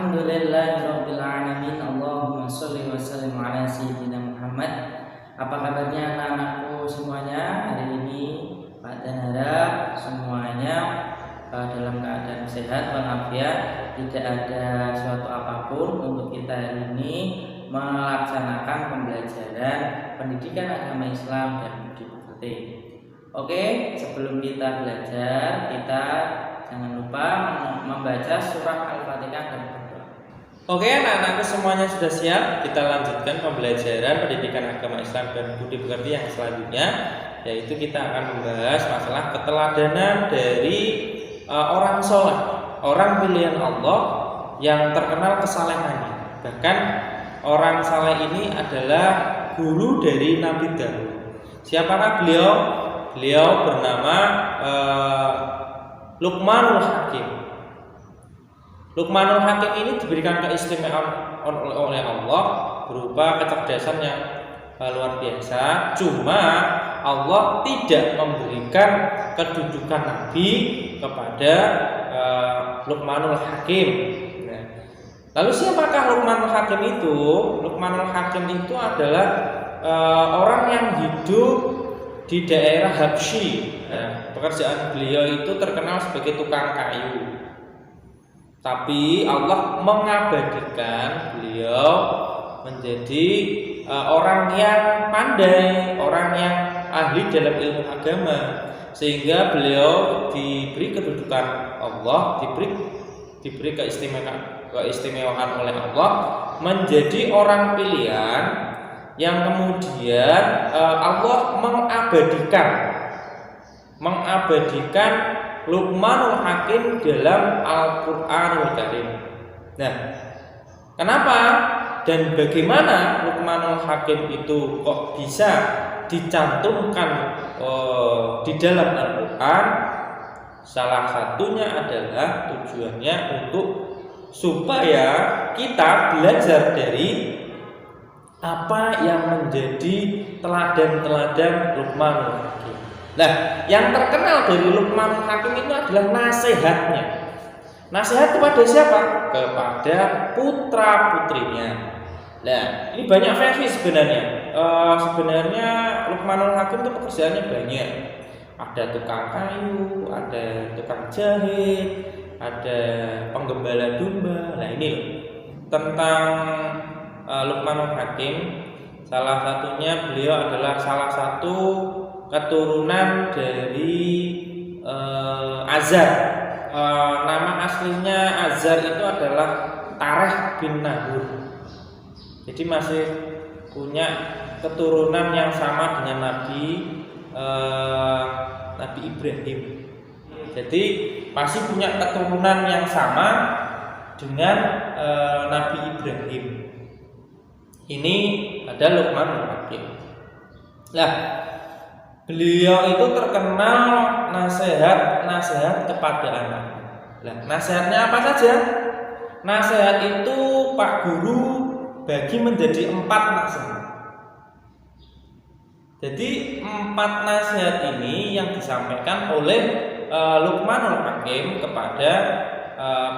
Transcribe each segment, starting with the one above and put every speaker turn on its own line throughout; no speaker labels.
Alhamdulillahirabbil alamin. Allahumma shalli wa sallim ala sayyidina Muhammad. Apa kabarnya anak-anakku semuanya? Hari ini Pak dan harap semuanya dalam keadaan sehat walafiat, tidak ada suatu apapun untuk kita hari ini melaksanakan pembelajaran pendidikan agama Islam dan budi pekerti. Oke, sebelum kita belajar, kita jangan lupa membaca surah Al-Fatihah dan berdoa.
Oke, anak-anakku semuanya sudah siap? Kita lanjutkan pembelajaran pendidikan agama Islam dan budi pekerti yang selanjutnya, yaitu kita akan membahas masalah keteladanan dari orang soleh, orang pilihan Allah yang terkenal kesalehannya. Bahkan orang saleh ini adalah guru dari Nabi Daud. Siapakah beliau? Beliau bernama Luqmanul Hakim. Luqmanul Hakim ini diberikan keistimewaan oleh Allah berupa kecerdasan yang luar biasa. Cuma Allah tidak memberikan kedudukan Nabi kepada Luqmanul Hakim. Nah, lalu siapakah Luqmanul Hakim itu? Luqmanul Hakim itu adalah orang yang hidup di daerah Habsyi. Nah, pekerjaan beliau itu terkenal sebagai tukang kayu. Tapi Allah mengabadikan beliau menjadi orang yang pandai, orang yang ahli dalam ilmu agama, sehingga beliau diberi kedudukan Allah, diberi keistimewaan oleh Allah menjadi orang pilihan yang kemudian Allah mengabadikan Luqmanul Hakim dalam Al-Qur'anul Karim. Nah, kenapa dan bagaimana Luqmanul Hakim itu kok bisa dicantumkan di dalam Al-Qur'an? Salah satunya adalah tujuannya untuk supaya kita belajar dari apa yang menjadi teladan-teladan Luqmanul Hakim. Nah, yang terkenal dari Luqmanul Hakim itu adalah nasihatnya. Nasihat kepada siapa? Kepada putra-putrinya. Nah, ini banyak versi sebenarnya. Sebenarnya Luqmanul Hakim itu pekerjaannya banyak. Ada tukang kayu, ada tukang jahit, ada penggembala domba. Nah, ini tentang Luqmanul Hakim. Salah satunya beliau adalah salah satu keturunan dari Azar. Nama aslinya Azar itu adalah Tareh bin Nahur. Jadi masih punya keturunan yang sama dengan Nabi Ibrahim. Jadi masih punya keturunan yang sama dengan Nabi Ibrahim. Ini ada Luqmanul Hakim. Nah, beliau itu terkenal nasihat kepada anak. Nah, nasihatnya apa saja? Nasihat itu Pak Guru bagi menjadi 4 nasihat. Jadi 4 nasihat ini yang disampaikan oleh Luqmanul Hakim kepada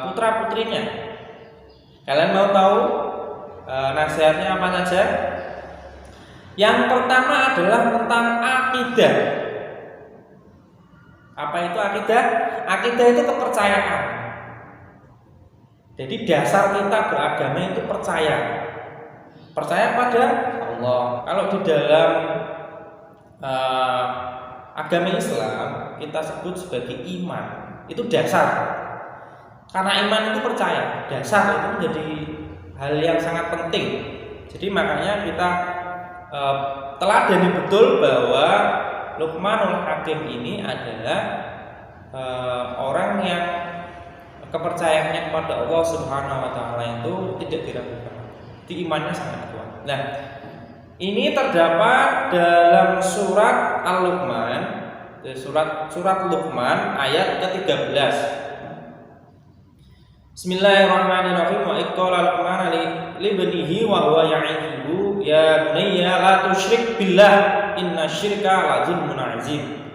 putra-putrinya. Kalian mau tahu nasihatnya apa saja? Yang pertama adalah tentang akidah. Apa itu akidah? Akidah itu kepercayaan. Jadi dasar kita beragama itu percaya. Percaya pada Allah. Kalau di dalam agama Islam kita sebut sebagai iman. Itu dasar. Karena iman itu percaya. Dasar itu menjadi hal yang sangat penting. Jadi makanya kita teladani betul bahwa Luqmanul Hakim ini adalah orang yang kepercayaannya kepada Allah Subhanahu wa taala itu tidak diragukan. Di imannya sangat kuat. Nah, ini terdapat dalam surat Al-Luqman, surat Luqman ayat ke-13. Bismillahirrahmanirrahim. Wa iqala Luqman li ibnihi wa huwa ya'iduhu ya bunayya la tusyrik billah innasyirka la zulmun 'azim.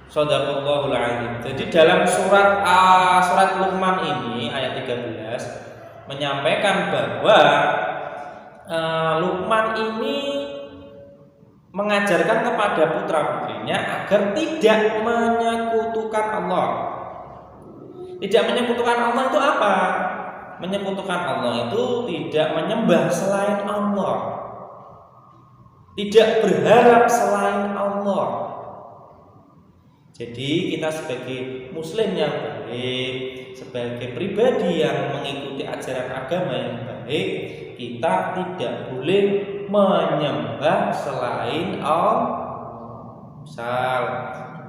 Shadaqallahul 'azim. Jadi dalam surat Luqman ini ayat 13 menyampaikan bahwa Luqman ini mengajarkan kepada putra-putrinya agar tidak menyekutukan Allah. Tidak menyekutukan Allah itu apa? Menyekutukan Allah itu tidak menyembah selain Allah, tidak berharap selain Allah. Jadi kita sebagai muslim yang baik, sebagai pribadi yang mengikuti ajaran agama yang baik, kita tidak boleh menyembah selain Allah. Misal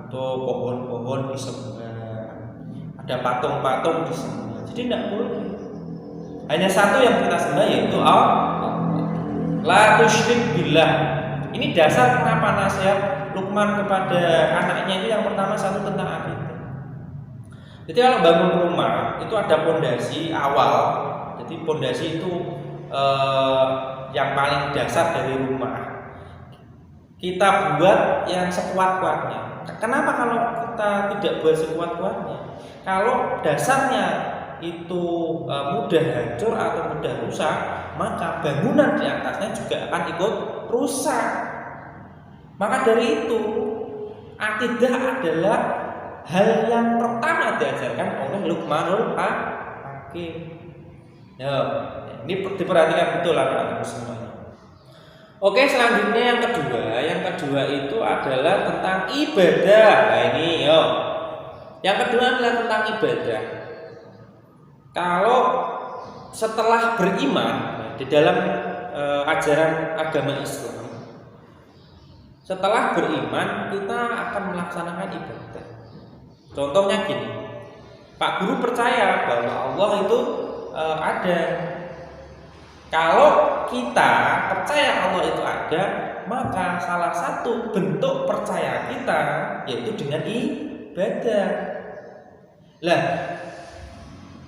untuk pohon-pohon disembah, ada patung-patung disembah, jadi tidak boleh. Hanya satu yang kita sembah, yaitu Allah. La tusyrik billah. Ini dasar kenapa nasihat Luqman kepada anaknya itu yang pertama satu tentang akidah. Jadi kalau bangun rumah itu ada pondasi awal. Jadi pondasi itu yang paling dasar dari rumah. Kita buat yang sekuat-kuatnya. Kenapa kalau kita tidak buat sekuat-kuatnya? Kalau dasarnya itu mudah hancur atau mudah rusak, maka bangunan di atasnya juga akan ikut rusak. Maka dari itu, akidah adalah hal yang pertama diajarkan oleh Luqmanul Hakim. Ya, ini diperhatikan betul anak-anak semuanya. Oke, selanjutnya yang kedua itu adalah tentang ibadah. Nah ini, yo. Yang kedua adalah tentang ibadah. Kalau setelah beriman di dalam ajaran agama Islam, setelah beriman kita akan melaksanakan ibadah. Contohnya gini, Pak Guru percaya bahwa Allah itu ada. Kalau kita percaya Allah itu ada, maka salah satu bentuk percaya kita yaitu dengan ibadah. Lah,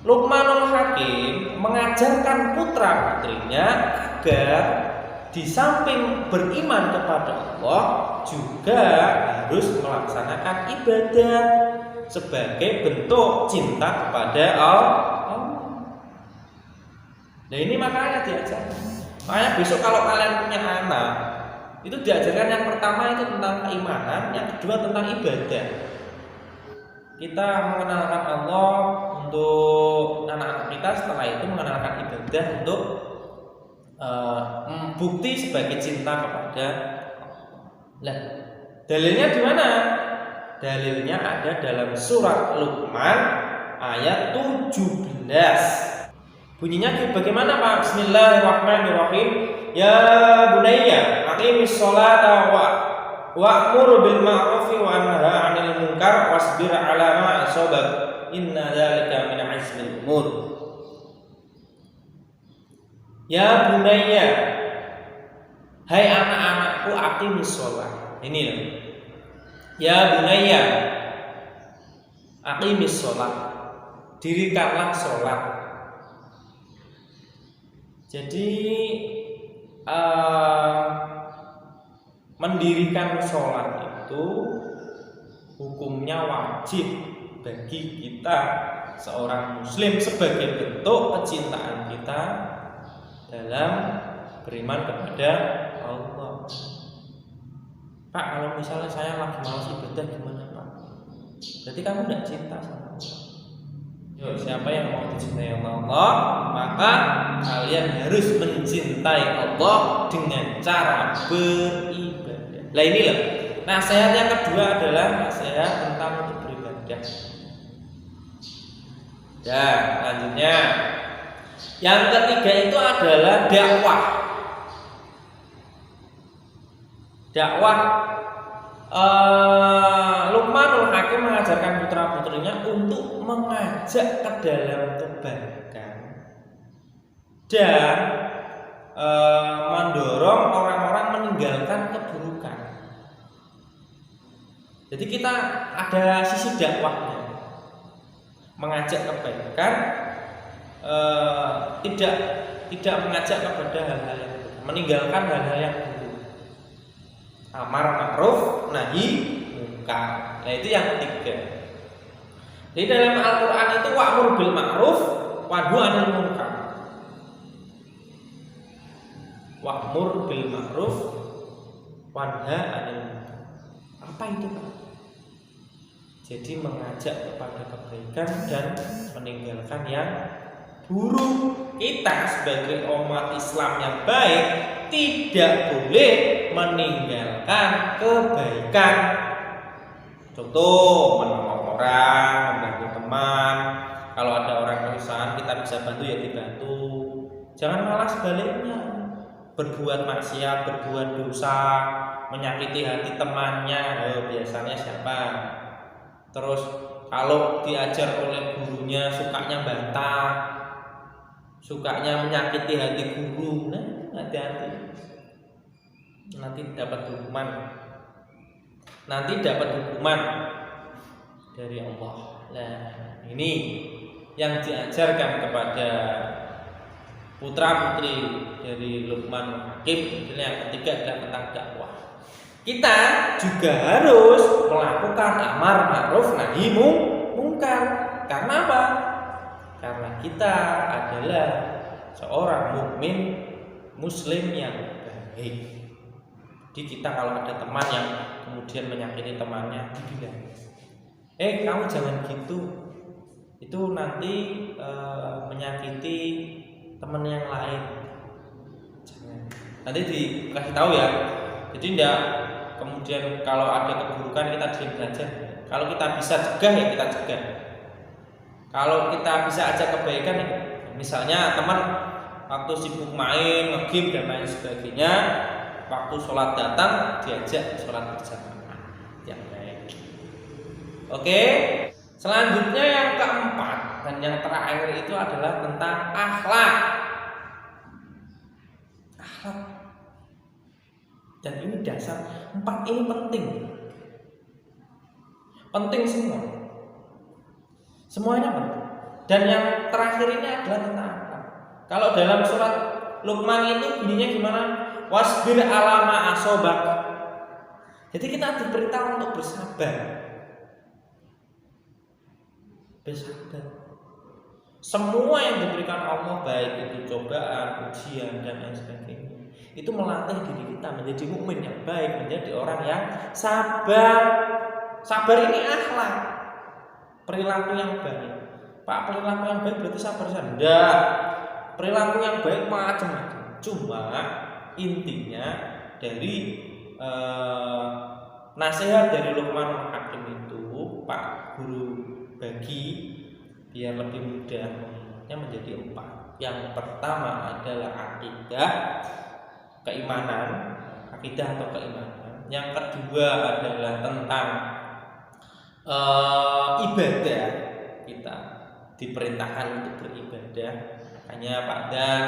Luqmanul Hakim mengajarkan putra-putrinya agar di samping beriman kepada Allah juga harus melaksanakan ibadah sebagai bentuk cinta kepada Allah. Nah ini makanya diajarkan. Makanya besok kalau kalian punya anak, itu diajarkan yang pertama itu tentang keimanan, yang kedua tentang ibadah. Kita mengenalkan Allah untuk anak-anak kita, setelah itu mengenalkan ibadah untuk bukti sebagai cinta kepada Allah. Dalilnya di mana? Dalilnya ada dalam surat Luqman ayat 17. Bunyinya bagaimana Pak? Bismillahirrahmanirrahim. Ya bunayya aqimis sholata wa'mur bil ma'rufi wa anha 'anil munkar wasbir 'ala ma asabak. Inna dzalika min 'azmil umur. Ya bunayya, hai anak-anakku, aqimis sholat. Ini loh. Ya bunayya, aqimis sholat. Dirikanlah sholat. Jadi mendirikan sholat itu hukumnya wajib bagi kita seorang muslim sebagai bentuk kecintaan kita dalam beriman kepada Allah. Pak, kalau misalnya saya lagi malas ibadah gimana Pak? Berarti kamu tidak cinta sama Allah. Yo, siapa yang mau dicintai Allah, maka kalian harus mencintai Allah dengan cara beribadah. Nah ini loh. Nasihat yang kedua adalah nasihat tentang untuk beribadah. Dan selanjutnya yang ketiga itu adalah dakwah. Dakwah Luqmanul Hakim mengajarkan putra-putrinya untuk mengajak ke dalam kebaikan dan mendorong orang-orang meninggalkan keburukan. Jadi kita ada sisi dakwahnya, mengajak kebaikan, tidak mengajak kepada hal-hal yang buruk, meninggalkan hal-hal yang buruk. Amar ma'ruf nahi munkar. Nah itu yang ketiga. Di dalam Al-Quran itu wa'mur bil ma'ruf wanhu 'anil munkar. Wa'mur bil ma'ruf wanha 'anil munkar. Apa itu, Pak? Jadi mengajak kepada kebaikan dan meninggalkan yang buruk. Kita sebagai umat Islam yang baik tidak boleh meninggalkan kebaikan. Contoh, menolong orang, membantu teman. Kalau ada orang kesusahan kita bisa bantu ya dibantu. Jangan malah sebaliknya, berbuat maksiat, berbuat dosa, menyakiti hati temannya. Biasanya siapa? Terus kalau diajar oleh gurunya sukanya bantah, sukanya menyakiti hati guru, nah hati-hati, nanti dapat hukuman. Nanti dapat hukuman dari Allah. Nah, ini yang diajarkan kepada putra putri dari Luqman Hakim. Yang ketiga adalah tentang dakwah. Kita juga harus melakukan amar ma'ruf nahi mungkar. Karena apa? Karena kita adalah seorang mukmin muslim yang baik. Jadi kita kalau ada teman yang kemudian menyakiti temannya, dibilang, kamu jangan gitu, itu nanti menyakiti teman yang lain. Jangan. Nanti dikasih tahu ya. Jadi tidak kemudian kalau ada keburukan kita diam saja. Kalau kita bisa cegah ya kita cegah. Kalau kita bisa ajak kebaikan ya, misalnya teman waktu sibuk main, nge-game dan lain sebagainya, waktu sholat datang diajak sholat berjamaah yang baik. Oke, selanjutnya yang keempat dan yang terakhir itu adalah tentang akhlak. Akhlak. Dan ini dasar, 4 ini penting. Penting semua. Semuanya penting. Dan yang terakhir ini adalah tentang akhlak. Kalau dalam surat Luqman itu bunyinya gimana? Wasbir alama asobak. Jadi kita diperintah untuk bersabar. Bersabar. Semua yang diberikan Allah, baik itu cobaan, ujian dan lain sebagainya, itu melatih diri kita menjadi mukmin yang baik, menjadi orang yang sabar. Sabar ini akhlak, perilaku yang baik. Pak, perilaku yang baik berarti sabar saja? Enggak. Perilaku yang baik macam-macam. Cuma intinya dari nasihat dari Luqman Hakim itu Pak Guru bagi biar lebih mudah mengingatnya menjadi 4. Yang pertama adalah akidah, keimanan, akidah atau keimanan. Yang kedua adalah tentang ibadah. Kita diperintahkan untuk beribadah. Makanya Pak Dan,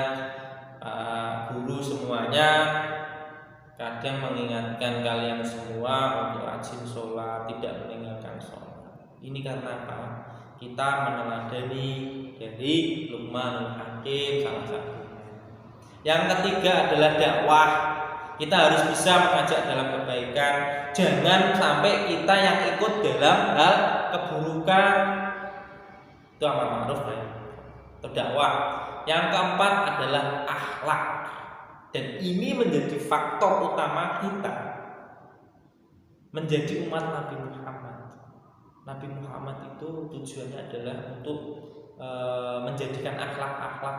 guru semuanya kadang mengingatkan kalian semua untuk rajin sholat, tidak meninggalkan sholat. Ini karena apa? Kita meneladani dari Luqman Hakim salah satunya. Yang ketiga adalah dakwah. Kita harus bisa mengajak dalam kebaikan. Jangan sampai kita yang ikut dalam hal keburukan. Itu amar ma'ruf ya. Itu dakwah. Yang keempat adalah akhlak. Dan ini menjadi faktor utama kita menjadi umat Nabi Muhammad. Nabi Muhammad itu tujuannya adalah untuk menjadikan akhlak-akhlak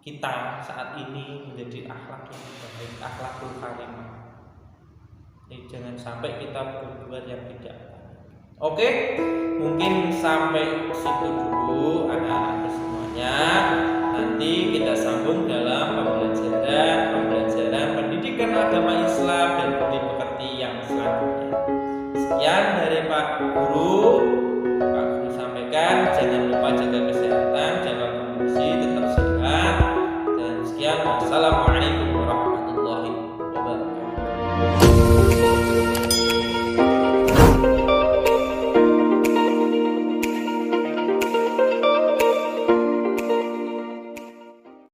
kita saat ini menjadi akhlak yang baik, akhlakul karimah. Jadi jangan sampai kita berbuat yang tidak baik. Oke, mungkin sampai situ dulu anak-anak semuanya. Nanti kita sambung dalam pembelajaran pendidikan agama Islam dan budi pekerti yang selanjutnya. Sekian dari Pak Guru. Pak Guru sampaikan, jangan lupa jaga kesehatan, jaga kondisi, tetap sehat. Dan sekian, wassalamualaikum.